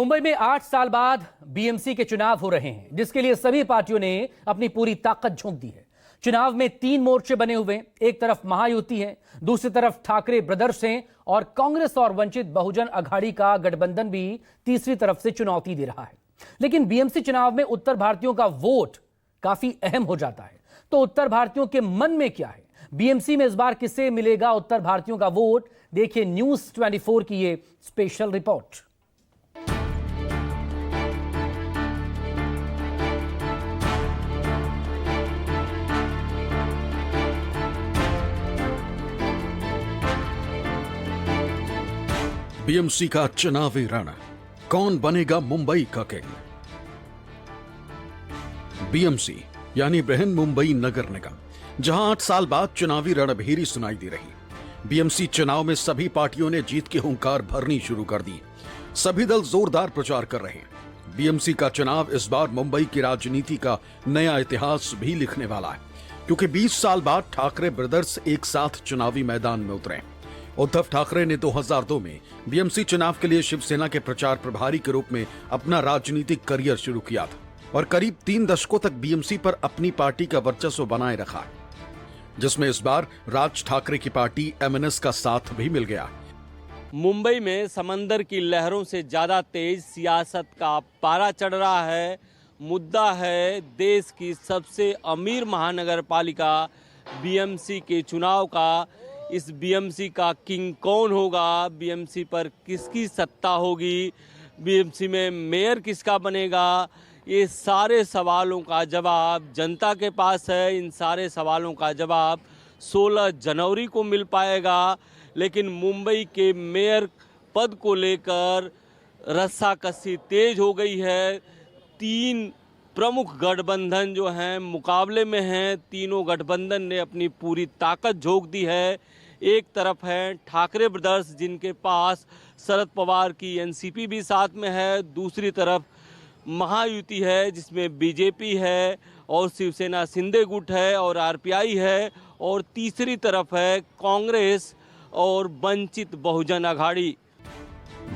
मुंबई में 8 साल बाद बीएमसी के चुनाव हो रहे हैं, जिसके लिए सभी पार्टियों ने अपनी पूरी ताकत झोंक दी है। चुनाव में 3 मोर्चे बने हुए हैं। एक तरफ महायुति है, दूसरी तरफ ठाकरे ब्रदर्स हैं और कांग्रेस और वंचित बहुजन अघाड़ी का गठबंधन भी तीसरी तरफ से चुनौती दे रहा है। लेकिन बीएमसी चुनाव में उत्तर भारतीयों का वोट काफी अहम हो जाता है। तो उत्तर भारतीयों के मन में क्या है? बीएमसी में इस बार किसे मिलेगा उत्तर भारतीयों का वोट? देखिए न्यूज 24 की ये स्पेशल रिपोर्ट। बीएमसी का चुनावी रण, कौन बनेगा मुंबई का किंग? बीएमसी यानी बृहन मुंबई नगर निगम, जहां 8 साल बाद चुनावी रणभेरी सुनाई दे रही। बीएमसी चुनाव में सभी पार्टियों ने जीत की हुंकार भरनी शुरू कर दी। सभी दल जोरदार प्रचार कर रहे हैं। बीएमसी का चुनाव इस बार मुंबई की राजनीति का नया इतिहास भी लिखने वाला है, क्योंकि 20 साल बाद ठाकरे ब्रदर्स एक साथ चुनावी मैदान में उतरे। उद्धव ठाकरे ने 2002 में बीएमसी चुनाव के लिए शिवसेना के प्रचार प्रभारी के रूप में अपना राजनीतिक करियर शुरू किया था और करीब 3 दशकों तक बीएमसी पर अपनी पार्टी का वर्चस्व बनाए रखा, जिसमें इस बार राज ठाकरे की पार्टी एमएनएस का साथ भी मिल गया। मुंबई में समंदर की लहरों से ज्यादा तेज सियासत का पारा चढ़ रहा है। मुद्दा है देश की सबसे अमीर महानगर पालिका बीएमसी के चुनाव का। इस बीएमसी का किंग कौन होगा? बीएमसी पर किसकी सत्ता होगी? बीएमसी में मेयर किसका बनेगा? ये सारे सवालों का जवाब जनता के पास है। इन सारे सवालों का जवाब 16 जनवरी को मिल पाएगा। लेकिन मुंबई के मेयर पद को लेकर रस्साकसी तेज हो गई है। 3 प्रमुख गठबंधन जो हैं मुकाबले में हैं। तीनों गठबंधन ने अपनी पूरी ताकत झोंक दी है। एक तरफ है ठाकरे ब्रदर्स, जिनके पास शरद पवार की एनसीपी भी साथ में है। दूसरी तरफ महायुति है, जिसमें बीजेपी है और शिवसेना शिंदे गुट है और आरपीआई है। और तीसरी तरफ है कांग्रेस और वंचित बहुजन अघाड़ी।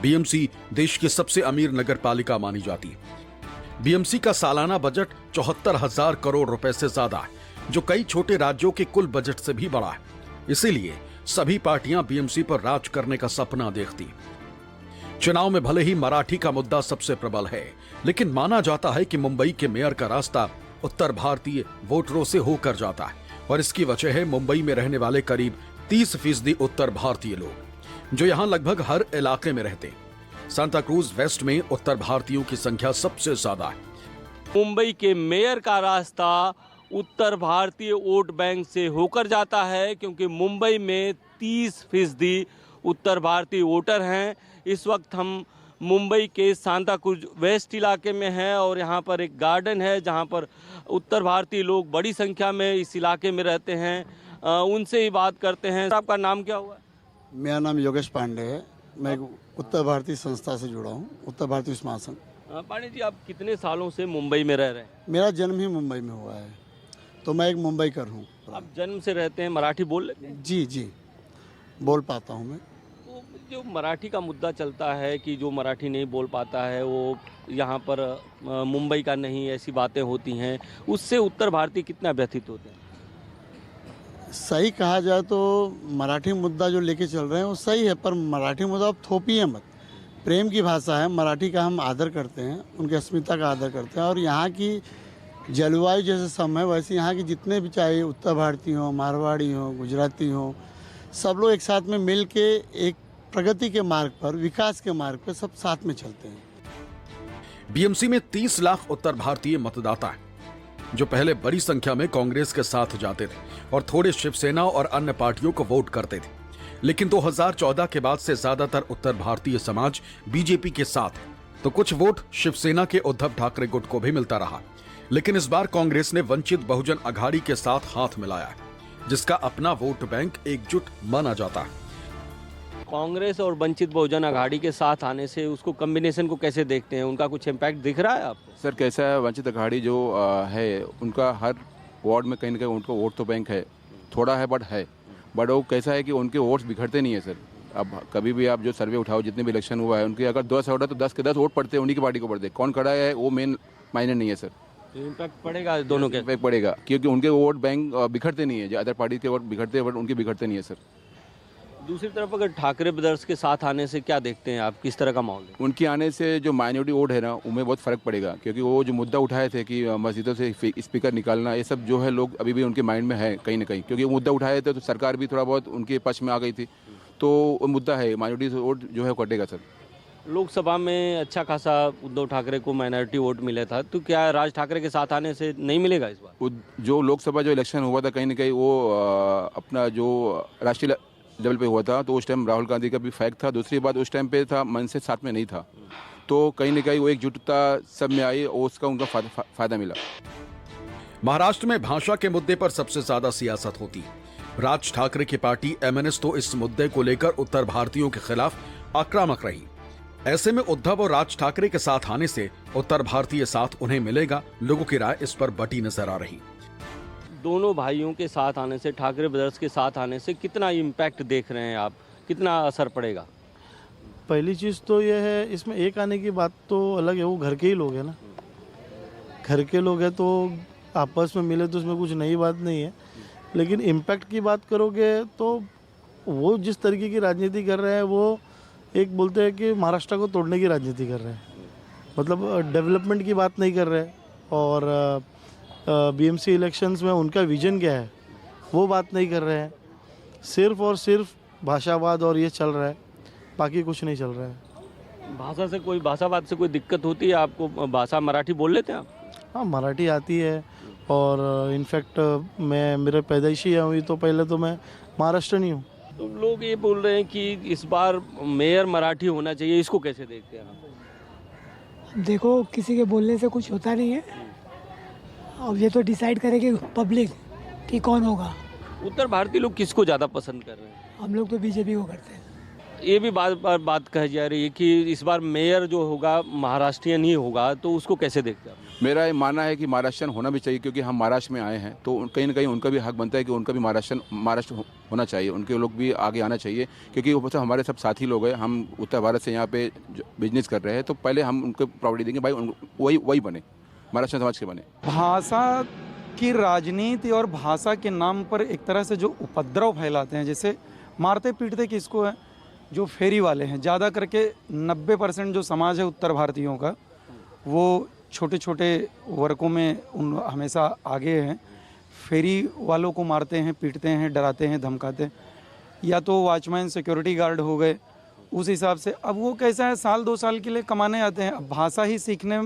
बीएमसी देश की सबसे अमीर नगर पालिका मानी जाती है। बीएमसी का सालाना बजट 74,000 करोड़ रुपए से ज्यादा है, जो कई छोटे राज्यों के कुल बजट से भी बड़ा है। इसीलिए सभी पार्टियां बीएमसी पर राज करने का सपना देखती। चुनाव में भले ही मराठी का मुद्दा सबसे प्रबल है, लेकिन माना जाता है कि मुंबई के मेयर का रास्ता उत्तर भारतीय वोटरों से होकर जाता है। और इसकी वजह है मुंबई में रहने वाले करीब 30% उत्तर भारतीय लोग, जो यहाँ लगभग हर इलाके में रहते हैं। सांता क्रूज वेस्ट में उत्तर भारतीयों की संख्या सबसे ज्यादा है। मुंबई के मेयर का रास्ता उत्तर भारतीय वोट बैंक से होकर जाता है, क्योंकि मुंबई में 30% उत्तर भारतीय वोटर हैं। इस वक्त हम मुंबई के सांता क्रूज वेस्ट इलाके में हैं और यहाँ पर एक गार्डन है जहाँ पर उत्तर भारतीय लोग बड़ी संख्या में इस इलाके में रहते हैं। उनसे ही बात करते हैं। आपका नाम क्या हुआ? मेरा नाम योगेश पांडे है। मैं एक उत्तर भारतीय संस्था से जुड़ा हूँ, उत्तर भारतीय महासंघ। पांडे जी, आप कितने सालों से मुंबई में रह रहे हैं? मेरा जन्म ही मुंबई में हुआ है, तो मैं एक मुंबईकर हूँ। आप जन्म से रहते हैं, मराठी बोल लेते हैं? जी बोल पाता हूँ मैं। तो जो मराठी का मुद्दा चलता है कि जो मराठी नहीं बोल पाता है वो यहाँ पर मुंबई का नहीं, ऐसी बातें होती हैं, उससे उत्तर भारतीय कितना व्यथित होते हैं? सही कहा जाए तो मराठी मुद्दा जो लेके चल रहे हैं वो सही है, पर मराठी मुद्दा आप थोपिए मत। प्रेम की भाषा है, मराठी का हम आदर करते हैं, उनकी अस्मिता का आदर करते हैं। और यहाँ की जलवायु जैसे सम है, वैसे यहाँ के जितने भी, चाहे उत्तर भारतीय हो, मारवाड़ी हो, गुजराती हो, सब लोग एक साथ में मिल के एक प्रगति के मार्ग पर, विकास के मार्ग पर सब साथ में चलते हैं। बीएमसी में 30 लाख उत्तर भारतीय मतदाता हैं, जो पहले बड़ी संख्या में कांग्रेस के साथ जाते थे और थोड़े शिवसेना और अन्य पार्टियों को वोट करते थे। लेकिन 2014 के बाद से ज्यादातर उत्तर भारतीय समाज बीजेपी के साथ है, तो कुछ वोट शिवसेना के उद्धव ठाकरे गुट को भी मिलता रहा। लेकिन इस बार कांग्रेस ने वंचित बहुजन अघाड़ी के साथ हाथ मिलाया है, जिसका अपना वोट बैंक एकजुट माना जाता है। कांग्रेस और वंचित बहुजन अघाड़ी के साथ आने से उसको कॉम्बिनेशन को कैसे देखते हैं? उनका कुछ इम्पैक्ट दिख रहा है आपको? सर, कैसा है, वंचित अघाड़ी जो है, उनका हर वार्ड में कहीं ना कहीं उनका वोट तो बैंक है, थोड़ा है बट वो कैसा है कि उनके वोट्स बिखरते नहीं है सर। अब कभी भी आप जो सर्वे उठाओ, जितने भी इलेक्शन हुआ है उनके अगर 10 वोट है तो 10 के 10 वोट पड़ते हैं उन्हीं की पार्टी को पड़ते हैं। कौन खड़ा है वो मेन मायने नहीं है सर। इम्पैक्ट पड़ेगा दोनों के। इम्पैक्ट पड़ेगा क्योंकि उनके वोट बैंक बिखरते नहीं है, जो अदर पार्टी के वोट बिखरते हैं, उनके बिखरते नहीं है सर। दूसरी तरफ अगर ठाकरे ब्रदर्स के साथ आने से क्या देखते हैं आप, किस तरह का माहौल है? उनके आने से जो माइनॉरिटी वोट है ना, उनमें बहुत फ़र्क पड़ेगा क्योंकि वो जो मुद्दा उठाए थे कि मस्जिदों से स्पीकर निकालना, ये सब जो है लोग अभी भी उनके माइंड में है कहीं ना कहीं, क्योंकि वो मुद्दा उठाए थे तो सरकार भी थोड़ा बहुत उनके पक्ष में आ गई थी। तो वो मुद्दा है, माइनॉरिटी वोट जो है कटेगा सर। लोकसभा में अच्छा खासा उद्धव ठाकरे को माइनॉरिटी वोट मिला था, तो क्या राज ठाकरे के साथ आने से नहीं मिलेगा इस बार? जो लोकसभा जो इलेक्शन हुआ था कहीं ना कहीं वो अपना जो राष्ट्रीय लेवल पे हुआ था, तो उस टाइम राहुल गांधी का भी फैक्ट था। दूसरी बात उस टाइम पे था मन से साथ में नहीं था, तो कहीं ना कहीं वो एकजुटता सब में आई और उसका उनका फायदा मिला। महाराष्ट्र में भाषा के मुद्दे पर सबसे ज्यादा सियासत होती है। राज ठाकरे की पार्टी एमएनएस तो इस मुद्दे को लेकर उत्तर भारतीयों के खिलाफ आक्रामक रही। ऐसे में उद्धव और राज ठाकरे के साथ आने से उत्तर भारतीय साथ उन्हें मिलेगा, लोगों की राय इस पर बटी नजर आ रही। दोनों भाइयों के साथ आने से, ठाकरे ब्रदर्स के साथ आने से कितना इम्पैक्ट देख रहे हैं आप, कितना असर पड़ेगा? पहली चीज़ तो ये है, इसमें एक आने की बात तो अलग है, वो घर के ही लोग हैं ना, घर के लोग हैं तो आपस में मिले तो उसमें कुछ नई बात नहीं है। लेकिन इम्पैक्ट की बात करोगे तो वो जिस तरीके की राजनीति कर रहे हैं, वो एक बोलते हैं कि महाराष्ट्र को तोड़ने की राजनीति कर रहे हैं, मतलब डेवलपमेंट की बात नहीं कर रहे। और बीएमसी इलेक्शंस में उनका विजन क्या है वो बात नहीं कर रहे हैं, सिर्फ और सिर्फ भाषावाद और ये चल रहा है, बाकी कुछ नहीं चल रहा है। भाषावाद से कोई दिक्कत होती है आपको? भाषा मराठी बोल लेते हैं आप? हाँ, मराठी आती है और इनफैक्ट मैं मेरे पैदाइशी हुई तो पहले तो मैं महाराष्ट्रनी हूँ। तो लोग ये बोल रहे हैं कि इस बार मेयर मराठी होना चाहिए, इसको कैसे देखते हैं आप? देखो, किसी के बोलने से कुछ होता नहीं है, अब ये तो डिसाइड करेगी पब्लिक कि कौन होगा। उत्तर भारतीय लोग किसको ज़्यादा पसंद कर रहे हैं? हम लोग तो बीजेपी को करते हैं। ये भी बात कही जा रही है कि इस बार मेयर जो होगा महाराष्ट्रियन ही होगा, तो उसको कैसे देखते हैं? मेरा ये मानना है कि महाराष्ट्र होना भी चाहिए, क्योंकि हम महाराष्ट्र में आए हैं तो कहीं ना कहीं उनका भी हक बनता है कि उनका भी महाराष्ट्र होना चाहिए, उनके लोग भी आगे आना चाहिए, क्योंकि वो सब हमारे सब साथी लोग हैं। हम उत्तर भारत से यहाँ पे बिजनेस कर रहे हैं, तो पहले हम उनको प्रॉपर्टी देंगे, भाई वही बने, महाराष्ट्र समाज के बने। भाषा की राजनीति और भाषा के नाम पर एक तरह से जो उपद्रव फैलाते हैं, जैसे मारते पीटते किसको है, जो फेरी वाले हैं, ज़्यादा करके 90% जो समाज है उत्तर भारतीयों का, वो छोटे छोटे वर्गों में हमेशा आगे हैं। फेरी वालों को मारते हैं, पीटते हैं, डराते हैं, धमकाते हैं, या तो वॉचमैन सिक्योरिटी गार्ड हो गए उस हिसाब से। अब वो कैसा है, साल 2 साल के लिए कमाने आते हैं, अब भाषा ही सीखने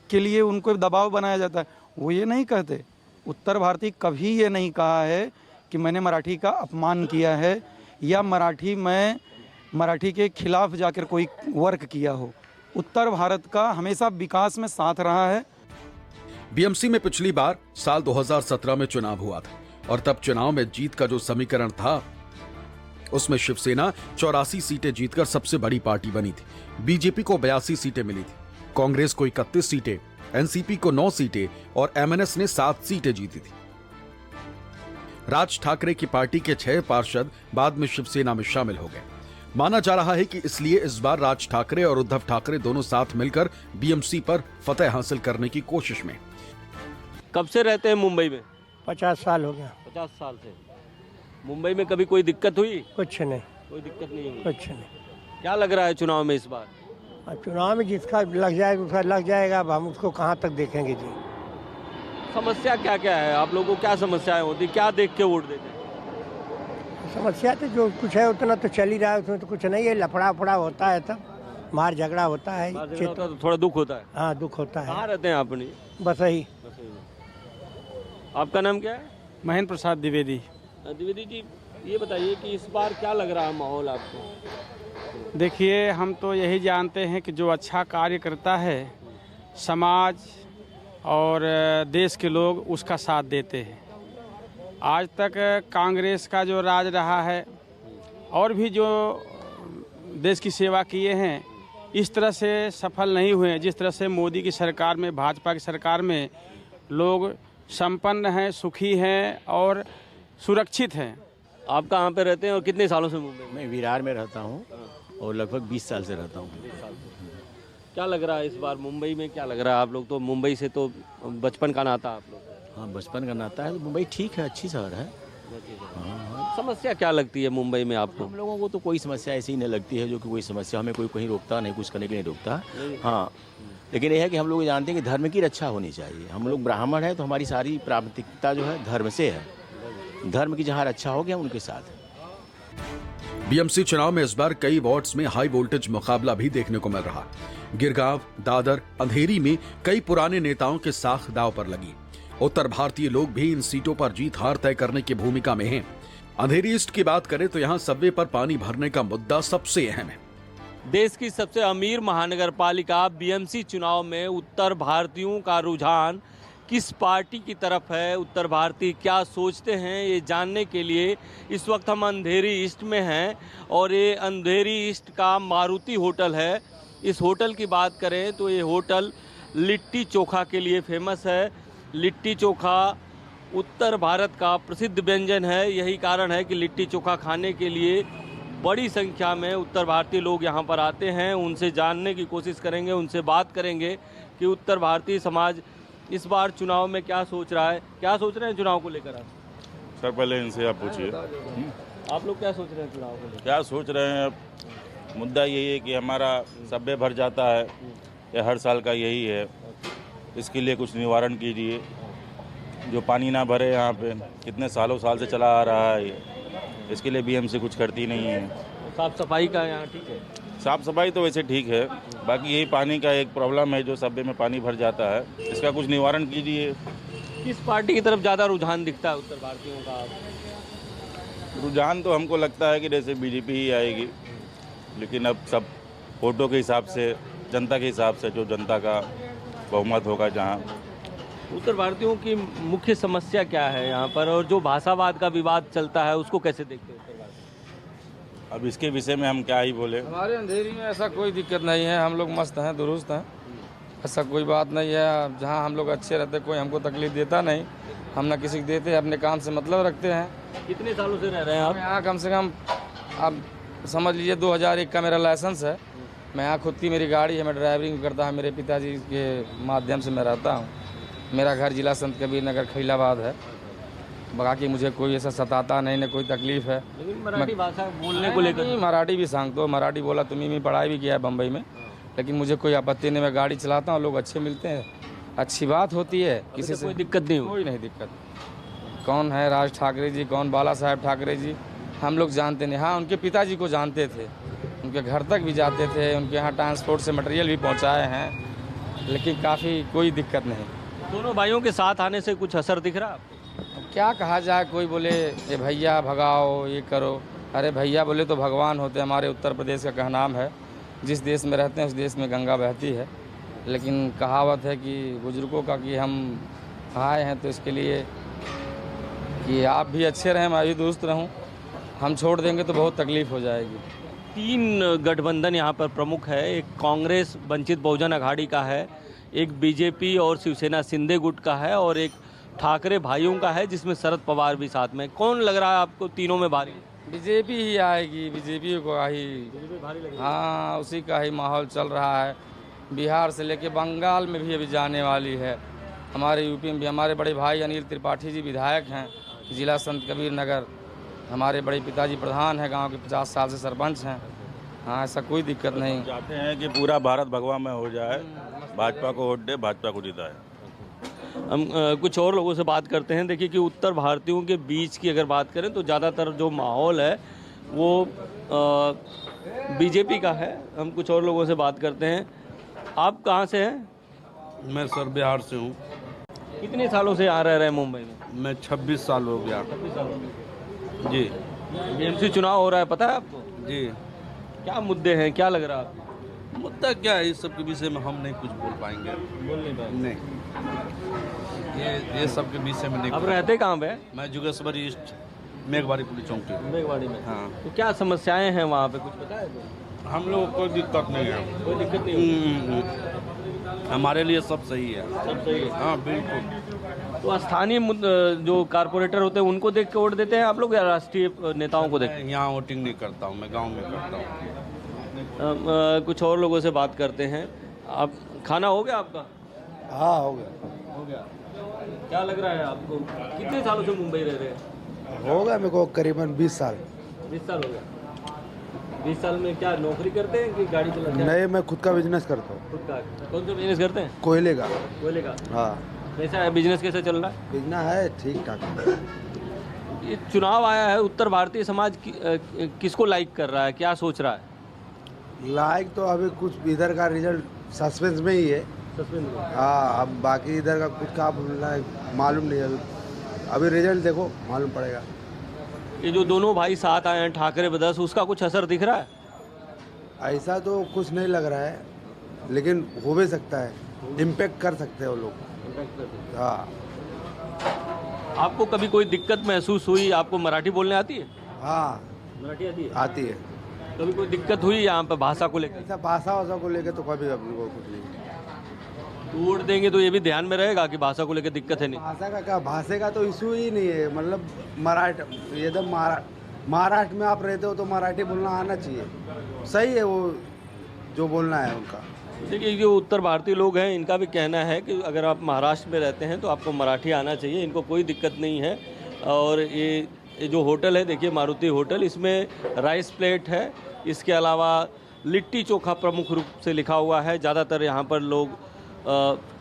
के लिए उनको दबाव बनाया जाता है। वो ये नहीं कहते, उत्तर भारतीय कभी ये नहीं कहा है कि मैंने मराठी का अपमान किया है या मराठी के खिलाफ जाकर कोई वर्क किया हो। उत्तर भारत का हमेशा विकास में साथ रहा है। बीएमसी में पिछली बार साल 2017 में चुनाव हुआ था और तब चुनाव में जीत का जो समीकरण था उसमें शिवसेना 84 सीटें जीतकर सबसे बड़ी पार्टी बनी थी। बीजेपी को 82 सीटें मिली थी, कांग्रेस को 31 सीटें, एनसीपी को 9 सीटें और एमएनएस ने 7 सीटें जीती थी। राज ठाकरे की पार्टी के 6 पार्षद बाद में शिवसेना में शामिल हो गए। माना जा रहा है कि इसलिए इस बार राज ठाकरे और उद्धव ठाकरे दोनों साथ मिलकर बीएमसी पर फतेह हासिल करने की कोशिश में। कब से रहते हैं मुंबई में? 50 साल हो गया। 50 साल से मुंबई में कभी कोई दिक्कत हुई? कुछ नहीं, कोई दिक्कत नहीं हुई। कुछ नहीं। क्या लग रहा है चुनाव में इस बार? अब चुनाव में जिसका लग जाएगा उसका लग जाएगा, अब हम उसको कहाँ तक देखेंगे जी। समस्या क्या क्या है, आप लोगों को क्या समस्याएं होती, क्या देख के वोट देते हैं? समस्या तो जो कुछ है उतना तो चल ही रहा है, उसमें तो कुछ नहीं है। लफड़ा होता है, तब मार झगड़ा होता है, तो थोड़ा दुख होता है। हाँ, दुख होता है। कहाँ रहते हैं आप? अपनी बस यही। आपका नाम क्या है? महेंद्र प्रसाद द्विवेदी। द्विवेदी जी, ये बताइए कि इस बार क्या लग रहा है माहौल आपको? देखिए, हम तो यही जानते हैं कि जो अच्छा कार्य करता है समाज और देश के लोग उसका साथ देते हैं। आज तक कांग्रेस का जो राज रहा है और भी जो देश की सेवा किए हैं, इस तरह से सफल नहीं हुए हैं जिस तरह से मोदी की सरकार में, भाजपा की सरकार में लोग संपन्न हैं, सुखी हैं और सुरक्षित हैं। आप कहाँ पे रहते हैं और कितने सालों से मुंबई में? मैं विरार में रहता हूँ और लगभग 20 साल से रहता हूँ। क्या लग रहा है इस बार मुंबई में, क्या लग रहा है? आप लोग तो मुंबई से तो बचपन का नाता आप लोग। हाँ, बचपन का नाता है तो मुंबई ठीक है, अच्छी शहर है। समस्या क्या लगती है मुंबई में आपको? हम लोगों को तो कोई समस्या ऐसी नहीं लगती है जो कि कोई समस्या हमें कोई कहीं रोकता नहीं, कुछ करने के लिए रोकता। हाँ, लेकिन यह है कि हम लोग जानते हैं कि धर्म की रक्षा होनी चाहिए। हम लोग ब्राह्मण हैं तो हमारी सारी प्राथमिकता जो है धर्म से है। धर्म की जहाँ रक्षा हो गया उनके साथ। बीएमसी चुनाव में इस बार कई वार्ड्स में हाई वोल्टेज मुकाबला भी देखने को मिल रहा। गिरगांव, दादर, अंधेरी में कई पुराने नेताओं के साख दांव पर लगी। उत्तर भारतीय लोग भी इन सीटों पर जीत हार तय करने की भूमिका में हैं। अंधेरी ईस्ट की बात करें तो यहाँ सबवे पर पानी भरने का मुद्दा सबसे अहम है। देश की सबसे अमीर महानगर पालिका बीएमसी चुनाव में उत्तर भारतीयों का रुझान किस पार्टी की तरफ है, उत्तर भारतीय क्या सोचते हैं, ये जानने के लिए इस वक्त हम अंधेरी ईस्ट में हैं और ये अंधेरी ईस्ट का मारुति होटल है। इस होटल की बात करें तो ये होटल लिट्टी चोखा के लिए फेमस है। लिट्टी चोखा उत्तर भारत का प्रसिद्ध व्यंजन है। यही कारण है कि लिट्टी चोखा खाने के लिए बड़ी संख्या में उत्तर भारतीय लोग यहाँ पर आते हैं। उनसे जानने की कोशिश करेंगे, उनसे बात करेंगे कि उत्तर भारतीय समाज इस बार चुनाव में क्या सोच रहा है। क्या सोच रहे हैं चुनाव को लेकर आप? सर पहले इनसे आप पूछिए। आप लोग क्या सोच रहे हैं चुनाव को लेकर? क्या सोच रहे हैं? मुद्दा यही है कि हमारा सब्बे भर जाता है, ये हर साल का यही है। इसके लिए कुछ निवारण कीजिए। जो पानी ना भरे यहाँ पे, कितने सालों साल से चला आ रहा है ये, इसके लिए बीएमसी कुछ करती नहीं है। साफ सफाई का यहाँ ठीक है? साफ सफाई तो वैसे ठीक है, बाकी यही पानी का एक प्रॉब्लम है जो सब्बे में पानी भर जाता है, इसका कुछ निवारण कीजिए। किस पार्टी की तरफ ज़्यादा रुझान दिखता है उत्तर भारतीयों का? रुझान तो हमको लगता है कि जैसे बीजेपी ही आएगी, लेकिन अब सब वोटों के हिसाब से, जनता के हिसाब से जो जनता का बहुमत होगा जहाँ। उत्तर भारतीयों की मुख्य समस्या क्या है यहाँ पर, और जो भाषावाद का विवाद चलता है उसको कैसे देखते हैं उत्तर भारतीय? अब इसके विषय में हम क्या ही बोले। हमारे अंधेरी में ऐसा कोई दिक्कत नहीं है, हम लोग मस्त हैं, दुरुस्त हैं, ऐसा कोई बात नहीं है। जहाँ हम लोग अच्छे रहते, कोई हमको तकलीफ देता नहीं, हम ना किसी को देते, अपने काम से मतलब रखते हैं। कितने सालों से रह रहे हैं आप यहाँ? कम से कम आप समझ लीजिए 2001 का मेरा लाइसेंस है। मैं यहाँ खुद की मेरी गाड़ी है, मैं ड्राइवरिंग करता हूँ, मेरे पिताजी के माध्यम से मैं रहता हूँ। मेरा घर जिला संत कबीर नगर खलीलाबाद है। बाकी मुझे कोई ऐसा सताता नहीं, ना कोई तकलीफ है। लेकिन मराठी भाषा बोलने को लेकर मराठी भी सांगतो, मराठी बोला तुम्हें भी, पढ़ाई भी किया है बम्बई में, लेकिन मुझे कोई आपत्ति नहीं। मैं गाड़ी चलाता हूँ, लोग अच्छे मिलते हैं, अच्छी बात होती है, किसी से कोई दिक्कत नहीं, कोई नहीं दिक्कत। कौन है राज ठाकरे जी, कौन बाला साहेब ठाकरे जी, हम लोग जानते नहीं। हाँ, उनके पिताजी को जानते थे, उनके घर तक भी जाते थे, उनके यहाँ ट्रांसपोर्ट से मटेरियल भी पहुँचाए हैं, लेकिन काफ़ी कोई दिक्कत नहीं। दोनों भाइयों के साथ आने से कुछ असर दिख रहा है? क्या कहा जाए, कोई बोले ये भैया भगाओ, ये करो। अरे भैया बोले तो भगवान होते हैं। हमारे उत्तर प्रदेश का कहनाम है, जिस देश में रहते हैं उस देश में गंगा बहती है। लेकिन कहावत है कि बुजुर्गों का कि हम आए हैं तो इसके लिए कि आप भी अच्छे रहें, मैं भी दुरुस्त रहूं। हम छोड़ देंगे तो बहुत तकलीफ हो जाएगी। 3 गठबंधन यहाँ पर प्रमुख है। एक कांग्रेस वंचित बहुजन अघाड़ी का है, एक बीजेपी और शिवसेना शिंदे गुट का है, और एक ठाकरे भाइयों का है जिसमें शरद पवार भी साथ में। कौन लग रहा है आपको तीनों में भारी? बीजेपी ही आएगी, बीजेपी को ही। हाँ, उसी का ही माहौल चल रहा है। बिहार से लेके बंगाल में भी अभी जाने वाली है। हमारे यूपी में भी हमारे बड़े भाई अनिल त्रिपाठी जी विधायक हैं, जिला संत कबीर नगर। हमारे बड़े पिताजी प्रधान हैं, गांव के 50 साल से सरपंच हैं। हाँ, ऐसा कोई दिक्कत नहीं। चाहते हैं कि पूरा भारत भगवा में हो जाए, भाजपा को वोट दे, भाजपा को जिताए। हम कुछ और लोगों से बात करते हैं। देखिए कि उत्तर भारतीयों के बीच की अगर बात करें तो ज़्यादातर जो माहौल है वो बीजेपी का है। हम कुछ और लोगों से बात करते हैं। आप कहाँ से हैं? मैं सर बिहार से हूँ। कितने सालों से आ रहे हैं मुंबई में? मैं 26 साल हो गया। 26 साल जी। बीएमसी चुनाव हो रहा है, पता है आपको? जी। क्या मुद्दे हैं, क्या लग रहा है आपको? मुद्दा क्या है, इस सब के विषय में हम नहीं कुछ बोल पाएंगे। बोल नहीं पाएंगे? नहीं, ये सब के विषय में नहीं। अब रहते कहाँ पे? मैं जुगेश्वरी ईस्ट मेघवाड़ी पुलिस चौकी। मेघवाड़ी में? हाँ। तो क्या समस्याएं हैं वहाँ पे, कुछ पता है? हम लोग को कोई दिक्कत नहीं है। कोई दिक्कत नहीं? हमारे लिए सब सही है। सब सही है? हाँ बिल्कुल। तो स्थानीय जो कारपोरेटर होते हैं उनको देख के वोट देते हैं आप लोग या राष्ट्रीय नेताओं को देख मैं यहाँ वोटिंग नहीं करता हूँ, मैं गांव में करता हूँ। कुछ और लोगों से बात करते हैं। आप खाना हो गया आपका? हाँ हो गया। हो गया। क्या लग रहा है आपको, कितने सालों से मुंबई रह रहे हैं? हो गया मेरे को करीबन 20 साल। 20 साल हो गया। 20 साल में क्या नौकरी करते हैं कि गाड़ी चलाते हैं? नहीं, मैं खुद का बिजनेस करता हूँ। खुद का? कौन सा बिजनेस करते हैं? कोयले का। कोयले का? हाँ। कैसा है बिजनेस, कैसे चल रहा है? बिजनेस है ठीक ठाक। ये चुनाव आया है, उत्तर भारतीय समाज किसको लाइक कर रहा है, क्या सोच रहा है? लाइक तो अभी कुछ इधर का रिजल्ट सस्पेंस में ही है। सस्पेंस में? हाँ, अब बाकी इधर का कुछ क्या बोलना है मालूम नहीं। अभी रिजल्ट देखो मालूम पड़ेगा। ये जो दोनों भाई साथ आए हैं ठाकरे ब्रदर्स, उसका कुछ असर दिख रहा है? ऐसा तो कुछ नहीं लग रहा है, लेकिन हो भी सकता है, इम्पेक्ट कर सकते हैं वो लोग। हाँ। आपको कभी कोई दिक्कत महसूस हुई? आपको मराठी बोलने आती है? हाँ मराठी आती है? आती है। कभी कोई दिक्कत हुई यहाँ पे भाषा को लेकर? ऐसा भाषा को लेकर तो कभी अपने को कुछ नहीं। तो वोट देंगे तो ये भी ध्यान में रहेगा कि भाषा को लेकर दिक्कत है नहीं? भाषा का क्या, भाषा का तो इशू ही नहीं है। मतलब मराठी, ये तो महाराष्ट्र में आप रहते हो तो मराठी बोलना आना चाहिए। सही है वो जो बोलना है उनका। देखिए, जो उत्तर भारतीय लोग हैं इनका भी कहना है कि अगर आप महाराष्ट्र में रहते हैं तो आपको मराठी आना चाहिए, इनको कोई दिक्कत नहीं है। और ये जो होटल है, देखिए मारुति होटल, इसमें राइस प्लेट है, इसके अलावा लिट्टी चोखा प्रमुख रूप से लिखा हुआ है। ज़्यादातर यहाँ पर लोग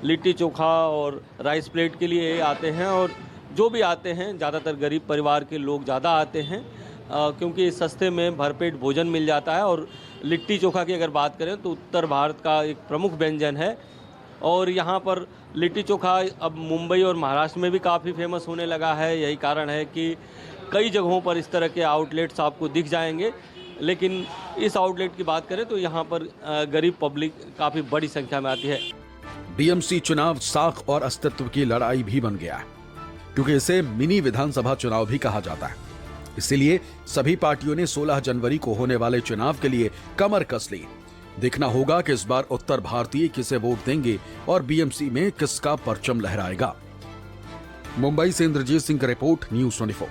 लिट्टी चोखा और राइस प्लेट के लिए आते हैं, और जो भी आते हैं ज़्यादातर गरीब परिवार के लोग ज़्यादा आते हैं, क्योंकि सस्ते में भरपेट भोजन मिल जाता है। और लिट्टी चोखा की अगर बात करें तो उत्तर भारत का एक प्रमुख व्यंजन है, और यहाँ पर लिट्टी चोखा अब मुंबई और महाराष्ट्र में भी काफ़ी फेमस होने लगा है। यही कारण है कि कई जगहों पर इस तरह के आउटलेट्स आपको दिख जाएंगे। लेकिन इस आउटलेट की बात करें तो यहाँ पर गरीब पब्लिक काफ़ी बड़ी संख्या में आती है। बीएमसी चुनाव साख और अस्तित्व की लड़ाई भी बन गया है, क्योंकि इसे मिनी विधानसभा चुनाव भी कहा जाता है। इसीलिए सभी पार्टियों ने 16 जनवरी को होने वाले चुनाव के लिए कमर कस ली। देखना होगा कि इस बार उत्तर भारतीय किसे वोट देंगे और बीएमसी में किसका परचम लहराएगा। मुंबई से इंद्रजीत सिंह का रिपोर्ट, न्यूज़ 24।